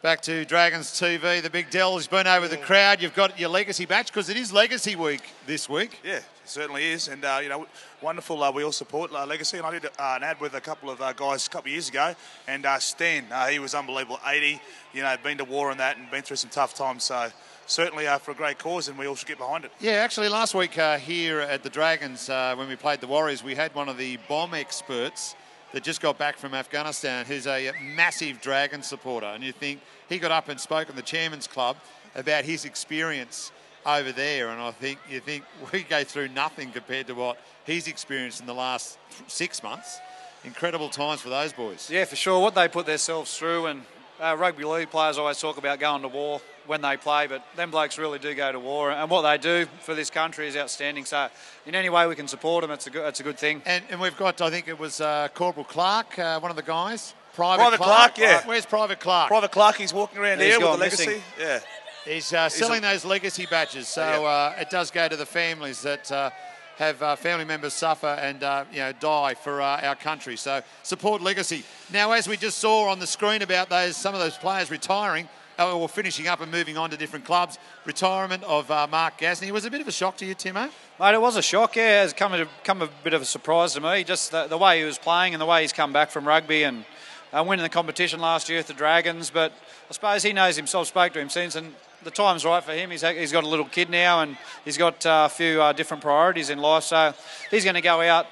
Back to Dragons TV. The big Dell has been over the crowd. You've got your legacy batch because it is Legacy Week this week. Yeah, it certainly is. And, you know, wonderful. We all support Legacy. And I did an ad with a couple of guys a couple of years ago. And Stan, he was unbelievable. 80, you know, been to war on that and been through some tough times. So certainly for a great cause, and we all should get behind it. Yeah, actually last week here at the Dragons, when we played the Warriors, we had one of the bomb experts that just got back from Afghanistan, who's a massive Dragon supporter. And you think he got up and spoke on the Chairman's Club about his experience over there. And you think we go through nothing compared to what he's experienced in the last 6 months. Incredible times for those boys. Yeah, for sure. What they put themselves through, and rugby league players always talk about going to war when they play, but them blokes really do go to war, and what they do for this country is outstanding. So in any way we can support them, it's a good thing. And we've got, I think it was Corporal Clark, one of the guys. Private Clark, yeah. Where's Private Clark? Private Clark, he's walking around here with the legacy. Yeah. He's selling those legacy badges, so it does go to the families that have family members suffer and die for our country. So support legacy. Now, as we just saw on the screen about some of those players retiring, or finishing up and moving on to different clubs, retirement of Mark Gasnier was a bit of a shock to you, Timo? Mate, it was a shock, yeah. It's come a bit of a surprise to me, just the way he was playing and the way he's come back from rugby and winning the competition last year with the Dragons. But I suppose he knows himself, spoke to him since, and the time's right for him. He's got a little kid now, and he's got a few different priorities in life, so he's going to go out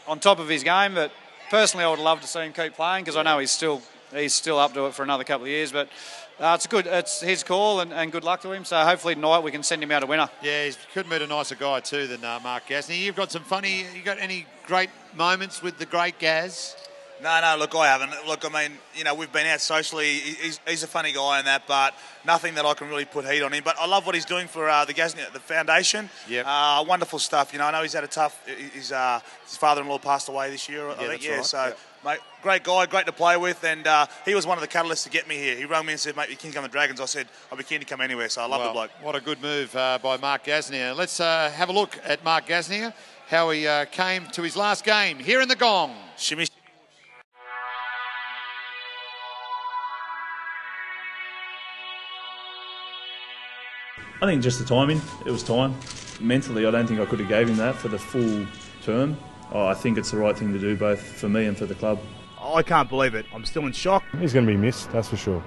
on top of his game. But personally, I would love to see him keep playing, because I know he's still up to it for another couple of years. But it's his call, and good luck to him. So hopefully tonight we can send him out a winner. Yeah, he could meet a nicer guy too than Mark Gasnier. You've got you got any great moments with the great Gaz? No, look, I haven't. Look, I mean, we've been out socially. He's a funny guy in that, but nothing that I can really put heat on him. But I love what he's doing for the Gasnier, the foundation. Yep. Wonderful stuff. I know he's had a tough. His father-in-law passed away this year. I think. Right. So, mate, great guy, great to play with, and he was one of the catalysts to get me here. He rang me and said, "Mate, you can come to Dragons." I said, "I'll be keen to come anywhere." So I love the bloke. What a good move by Mark Gasnier. Let's have a look at Mark Gasnier, how he came to his last game here in the Gong. Shimmy. I think just the timing. It was time. Mentally, I don't think I could have gave him that for the full term. I think it's the right thing to do, both for me and for the club. I can't believe it. I'm still in shock. He's going to be missed, that's for sure.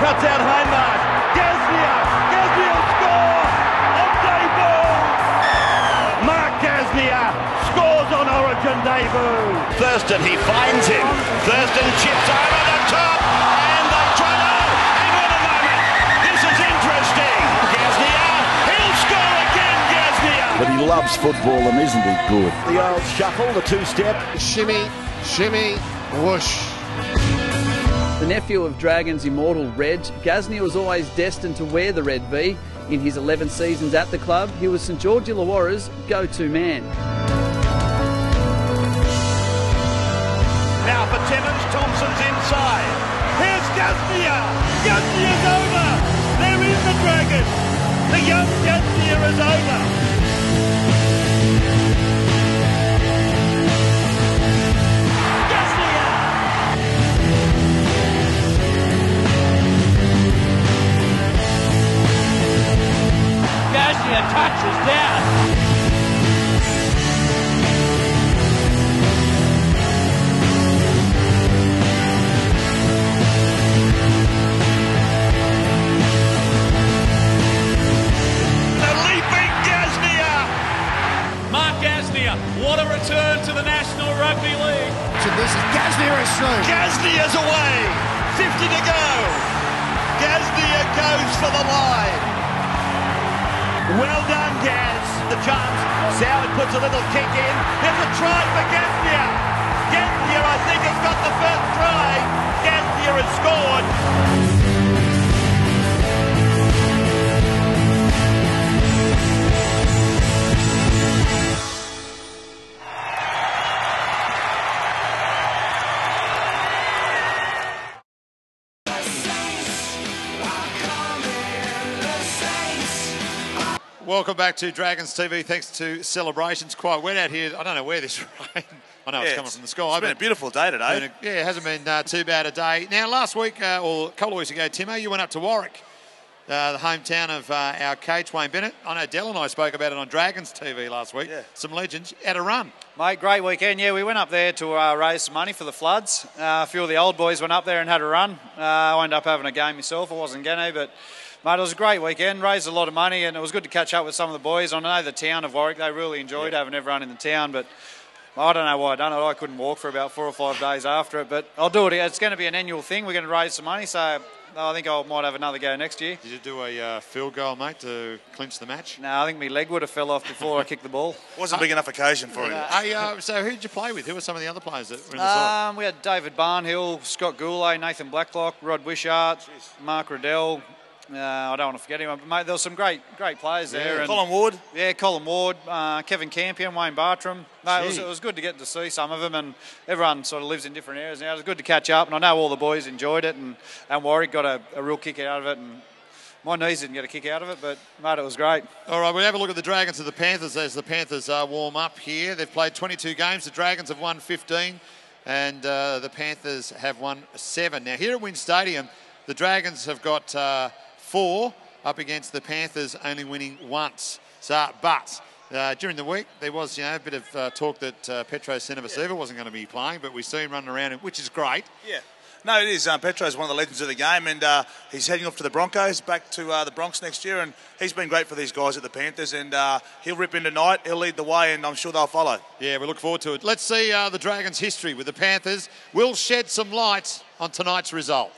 Cuts out Haynes. Gasnier score on debut. Mark Gasnier scores on Origin debut. Thurston, he finds him. Thurston chips over the top, and they try to. Hang on a moment. This is interesting. Gasnier, he'll score again. Gasnier. But he loves football, and isn't he good? The old shuffle, the two-step. Shimmy, whoosh. The nephew of Dragons immortal Reg, Gasnier was always destined to wear the red V. In his 11 seasons at the club, he was St George Illawarra's go-to man. Now for Timmins, Thompson's inside. Here's Gasnier. Gasnier's over. There is the Dragon. The young Gasnier is over. Gasnier touches down. The leaping Gasnier. Mark Gasnier, what a return to the National Rugby League. So this is Gasnier is through. Gasnier's away. 50 to go. Gasnier goes for the line. Well done, Gaz. The chance. Soward puts a little kick in. There's a try for Gasnier. Gasnier, I think, has got the first try. Gasnier has scored. welcome back to Dragons TV. Thanks to celebrations. Quite wet out here. I don't know where this rain. I know it's coming from the sky. It's been a beautiful day today. It hasn't been too bad a day. Now, last week, or a couple of weeks ago, Timo, you went up to Warwick, the hometown of our coach, Wayne Bennett. I know Dell and I spoke about it on Dragons TV last week. Yeah. Some legends. Had a run. Mate, great weekend. Yeah, we went up there to raise some money for the floods. A few of the old boys went up there and had a run. I ended up having a game myself. I wasn't going to, but... Mate, it was a great weekend, raised a lot of money, and it was good to catch up with some of the boys. I know the town of Warwick, they really enjoyed having everyone in the town, but I don't know why I done it. I couldn't walk for about 4 or 5 days after it, but I'll do it. It's going to be an annual thing. We're going to raise some money, so I think I might have another go next year. Did you do a field goal, mate, to clinch the match? No, I think my leg would have fell off before I kicked the ball. Wasn't a big enough occasion for you. So who did you play with? Who were some of the other players that were in the side? We had David Barnhill, Scott Goulet, Nathan Blacklock, Rod Wishart, Mark Riddell. I don't want to forget anyone, but mate, there were some great players there. And Colin Ward. Yeah, Colin Ward, Kevin Campion, Wayne Bartram. Mate, it was good to get to see some of them, and everyone sort of lives in different areas now. It was good to catch up, and I know all the boys enjoyed it, and Warwick got a real kick out of it, and my knees didn't get a kick out of it, but mate, it was great. All right, we'll have a look at the Dragons of the Panthers as the Panthers warm up here. They've played 22 games. The Dragons have won 15, and the Panthers have won 7. Now, here at Wynn Stadium, the Dragons have got 4 up against the Panthers, only winning once. But during the week, there was a bit of talk that Petro Sinavasiva wasn't going to be playing, but we see him running around, which is great. Yeah. No, it is. Petro's one of the legends of the game, and he's heading off to the Broncos, back to the Bronx next year, and he's been great for these guys at the Panthers, and he'll rip in tonight, he'll lead the way, and I'm sure they'll follow. Yeah, we look forward to it. Let's see the Dragons' history with the Panthers. We'll shed some light on tonight's result.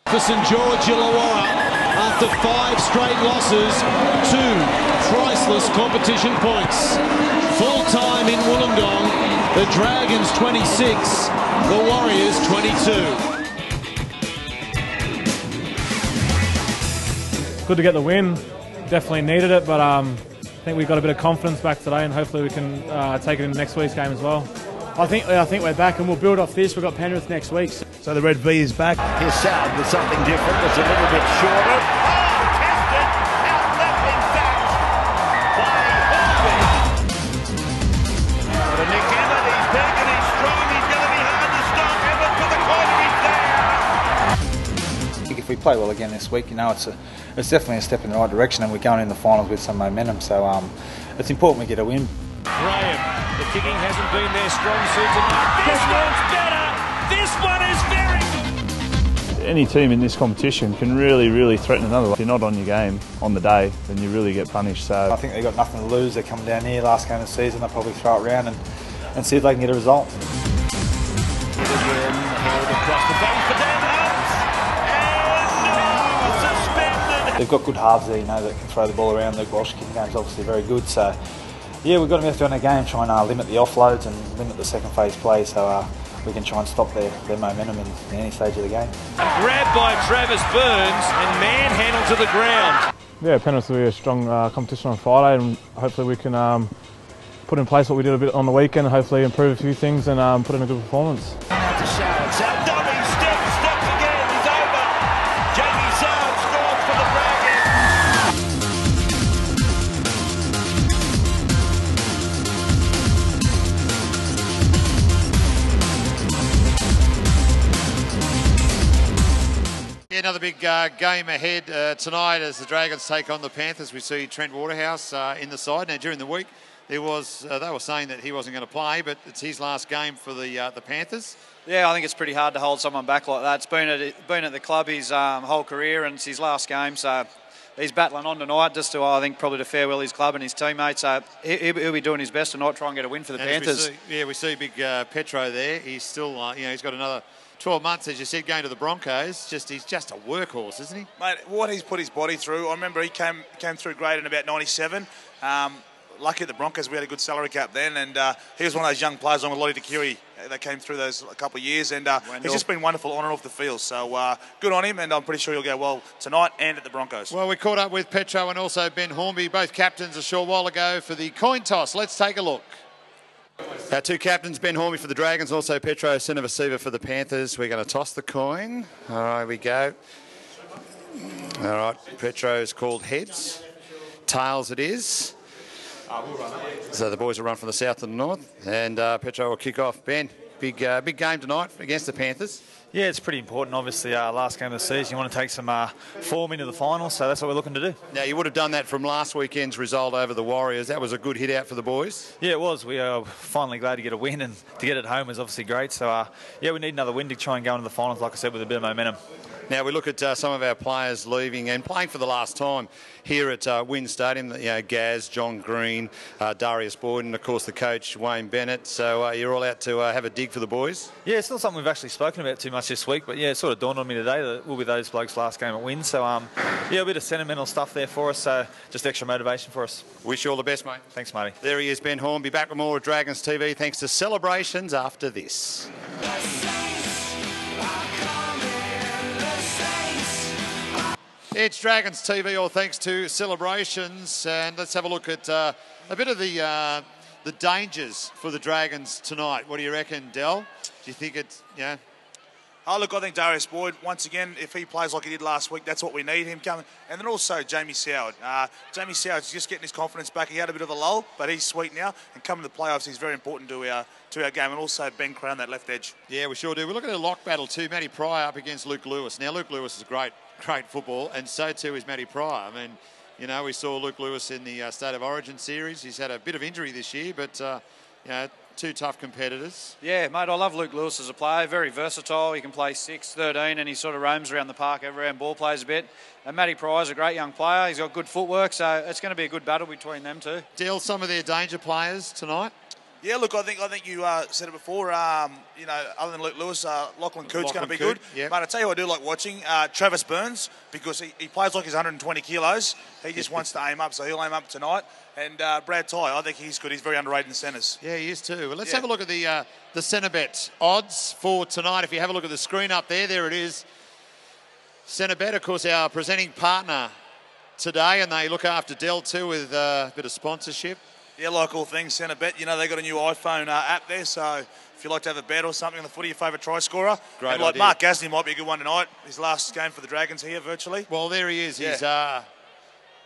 For St George Illawarra, after 5 straight losses, 2 priceless competition points. Full time in Wollongong, the Dragons 26, the Warriors 22. Good to get the win. Definitely needed it, but I think we got a bit of confidence back today, and hopefully we can take it in next week's game as well. I think we're back, and we'll build off this. We've got Penrith next week. So the Red V is back. His sound was something different. It's a little bit shorter. Tested, out left in fact by Holby. But Nick Emmett, he's big and he's strong. He's going to be hard to stop. Emmett for the corner, he's there. I think if we play well again this week, it's definitely a step in the right direction, and we're going in the finals with some momentum. So it's important we get a win. Graham, the kicking hasn't been their strong suit tonight. This one's better. This one is very good. Any team in this competition can really threaten another. If you're not on your game on the day, then you really get punished. So I think they've got nothing to lose. They're coming down here last game of the season. They'll probably throw it around and see if they can get a result. Again, held across the base for Dan Hunt. And suspended. They've got good halves there, that can throw the ball around. The Welsh kicking game's obviously very good. So yeah, we've got to be on our game, try and limit the offloads and limit the second phase play, so we can try and stop their momentum in any stage of the game. Grabbed by Travis Burns and manhandled to the ground. Yeah, Penrith will be a strong competition on Friday, and hopefully we can put in place what we did a bit on the weekend, and hopefully improve a few things and put in a good performance. Out to Shaun. Shaun dummy, steps again, he's over. Jamie Shaun scores for the Dragons. Another big game ahead tonight as the Dragons take on the Panthers. We see Trent Waterhouse in the side. Now, during the week, they were saying that he wasn't going to play, but it's his last game for the Panthers. Yeah, I think it's pretty hard to hold someone back like that. It's been at the club his whole career, and it's his last game, so he's battling on tonight just to, I think, probably to farewell his club and his teammates. So he'll be doing his best tonight, try and get a win for the Panthers. We see big Petro there. He's still, he's got another 12 months, as you said, going to the Broncos. He's just a workhorse, isn't he? Mate, what he's put his body through, I remember he came through great in about 97. Lucky at the Broncos, we had a good salary cap then, and he was one of those young players along with Lottie DeCurie that came through those a couple of years, and he's just been wonderful on and off the field. So good on him, and I'm pretty sure he'll go well tonight and at the Broncos. Well, we caught up with Petro and also Ben Hornby, both captains a short while ago for the coin toss. Let's take a look. Our 2 captains, Ben Hornby for the Dragons, also Petro Sinavasiva for the Panthers. We're going to toss the coin. All right, we go. All right, Petro's called heads. tails it is. So the boys will run from the south to the north, and Petro will kick off. Ben, big game tonight against the Panthers. Yeah, it's pretty important. Obviously, last game of the season, you want to take some form into the final, so that's what we're looking to do. Now, you would have done that from last weekend's result over the Warriors. That was a good hit out for the boys. Yeah, it was. We are finally glad to get a win, and to get it home is obviously great. So, yeah, we need another win to try and go into the finals, like I said, with a bit of momentum. Now, we look at some of our players leaving and playing for the last time here at Wynn Stadium. You know, Gaz, John Green, Darius Boyd, and, of course, the coach, Wayne Bennett. So you're all out to have a dig for the boys? Yeah, it's not something we've actually spoken about too much this week, but, yeah, it sort of dawned on me today that we'll be those blokes' last game at Wynn. So, yeah, a bit of sentimental stuff there for us, so just extra motivation for us. Wish you all the best, mate. Thanks, Marty. There he is, Ben Horn. Be back with more of Dragons TV thanks to celebrations after this. It's Dragons TV, all thanks to celebrations, and let's have a look at a bit of the dangers for the Dragons tonight. What do you reckon, Del? Do you think it's, yeah? Oh, look, I think Darius Boyd, once again, if he plays like he did last week, that's what we need him coming. And then also Jamie Soward. Jamie Soward's just getting his confidence back. He had a bit of a lull, but he's sweet now. And coming to the playoffs, he's very important to our game. And also Ben Crown, that left edge. Yeah, we sure do. We're looking at a lock battle too. Matty Pryor up against Luke Lewis. Now, Luke Lewis is great football, and so too is Matty Pryor. I mean, you know, we saw Luke Lewis in the State of Origin series. He's had a bit of injury this year, but, you know, two tough competitors. Yeah, mate, I love Luke Lewis as a player. Very versatile. He can play 6, 13, and he sort of roams around the park around ball plays a bit. And Matty Pryor's a great young player. He's got good footwork, so it's going to be a good battle between them two. Deal some of their danger players tonight. Yeah, look, I think you said it before. You know, other than Luke Lewis, Lachlan Coote's going to be good. Yep. Mate, I tell you, I do like watching Travis Burns because he plays like he's 120 kilos. He just wants to aim up, so he'll aim up tonight. And Brad Ty, I think he's good. He's very underrated in centres. Yeah, he is too. Well, let's have a look at the centre bet odds for tonight. If you have a look at the screen up there it is. Centre bet, of course, our presenting partner today, and they look after Dell too with a bit of sponsorship. Yeah, like all things, Centre Bet, you know, they got a new iPhone app there, so if you like to have a bet or something on the footy, your favourite try scorer. Great and like idea. Mark Gasnier might be a good one tonight. His last game for the Dragons here, virtually. Well, there he is. Yeah.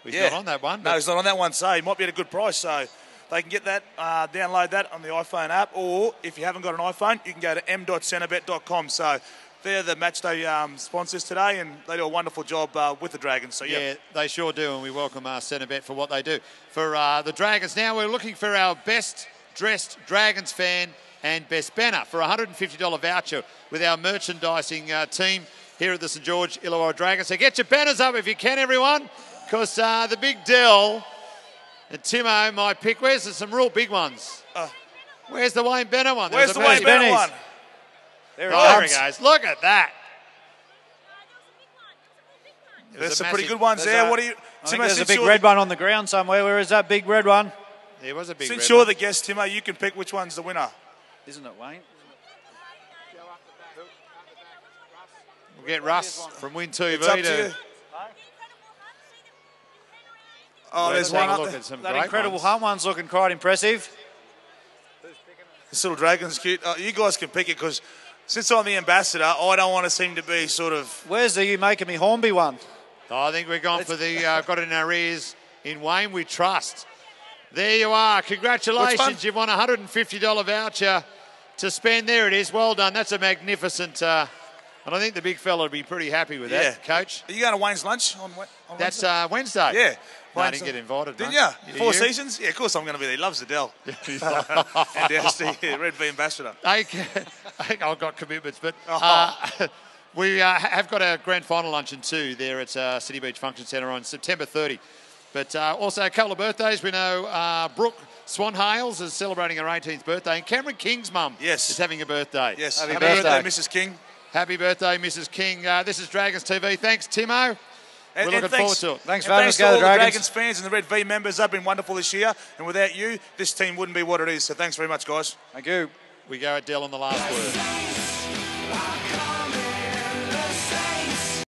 He's not on that one. No, he's not on that one, so he might be at a good price. So they can get that, download that on the iPhone app, or if you haven't got an iPhone, you can go to m.centrebet.com. So they're the matchday sponsors today, and they do a wonderful job with the Dragons. So yeah, they sure do, and we welcome Centrebet for what they do. For the Dragons now, we're looking for our best dressed Dragons fan and best banner for a $150 voucher with our merchandising team here at the St George Illawarra Dragons. So get your banners up if you can, everyone, because the big Dell and Timo might pick. Where's some real big ones? Where's the Wayne Bennett one? Where's the Wayne Bennett one? There he goes. Look at that. There's some pretty good ones there. What do you? I think there's a big red one on the ground somewhere. Where is that big red one? There was a big red one. Since you're the guest, Timo, you can pick which one's the winner. Isn't it, Wayne? We'll get Russ from Win TV It's up to you. Oh, there's one up there. That Incredible Hunt one's looking quite impressive. This little dragon's cute. You guys can pick it because since I'm the ambassador, I don't want to seem to be sort of... Where's the You Making Me Hornby one? I think we're going for the got it in our ears. In Wayne we trust. There you are. Congratulations. You've won a $150 voucher to spend. There it is. Well done. That's a magnificent... and I think the big fella would be pretty happy with that, Coach. Are you going to Wayne's lunch on That's Wednesday? Wednesday. Yeah. No, I didn't get invited. Didn't you? 4 seasons? Yeah, of course I'm going to be there. He loves the Dell. And the Red V ambassador. I've got commitments, but we have got a grand final luncheon too there at City Beach Function Centre on September 30. But also a couple of birthdays. We know Brooke Swan Hales is celebrating her 18th birthday, and Cameron King's mum is having a birthday. Yes, happy birthday, Mrs. King. Happy birthday, Mrs. King. This is Dragons TV. Thanks, Timo. We're looking forward to it. Thanks to all the Dragons fans and the Red V members. They've been wonderful this year. And without you, this team wouldn't be what it is. So thanks very much, guys. Thank you. We go at Dell on the last word.